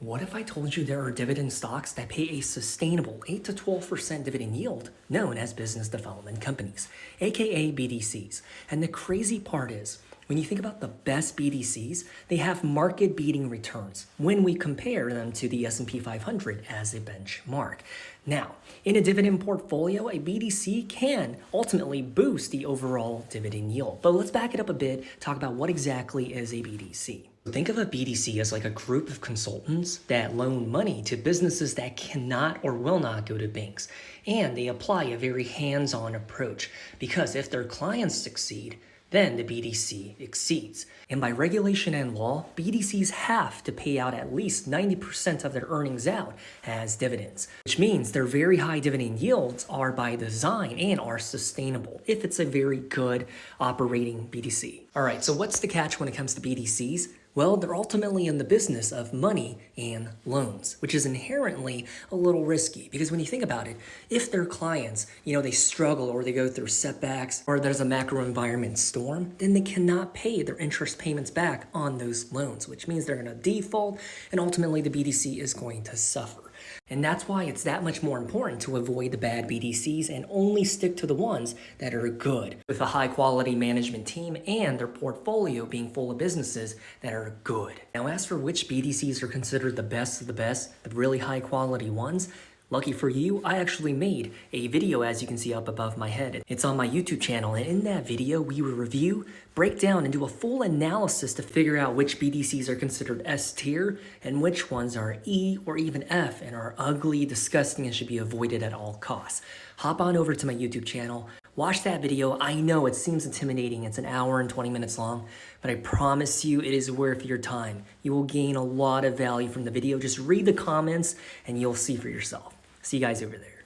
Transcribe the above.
What if I told you there are dividend stocks that pay a sustainable 8 to 12% dividend yield, known as business development companies, aka BDCs? And the crazy part is, when you think about the best BDCs, they have market-beating returns when we compare them to the S&P 500 as a benchmark. Now, in a dividend portfolio, a BDC can ultimately boost the overall dividend yield. But let's back it up a bit, talk about what exactly is a BDC. Think of a BDC as like a group of consultants that loan money to businesses that cannot or will not go to banks. And they apply a very hands-on approach because if their clients succeed, then the BDC exceeds. And by regulation and law, BDCs have to pay out at least 90% of their earnings out as dividends, which means their very high dividend yields are by design and are sustainable if it's a very good operating BDC. All right, so what's the catch when it comes to BDCs? Well, they're ultimately in the business of money and loans, which is inherently a little risky because when you think about it, if their clients, they struggle or they go through setbacks or there's a macro environment storm, then they cannot pay their interest payments back on those loans, which means they're going to default and ultimately the BDC is going to suffer. And that's why it's that much more important to avoid the bad BDCs and only stick to the ones that are good, with a high quality management team and their portfolio being full of businesses that are good. Now, as for which BDCs are considered the best of the best, the really high quality ones, lucky for you, I actually made a video, as you can see up above my head. It's on my YouTube channel, and in that video, we will review, break down, and do a full analysis to figure out which BDCs are considered S tier and which ones are E or even F and are ugly, disgusting, and should be avoided at all costs. Hop on over to my YouTube channel, watch that video. I know it seems intimidating. It's an hour and 20 minutes long, but I promise you it is worth your time. You will gain a lot of value from the video. Just read the comments and you'll see for yourself. See you guys over there.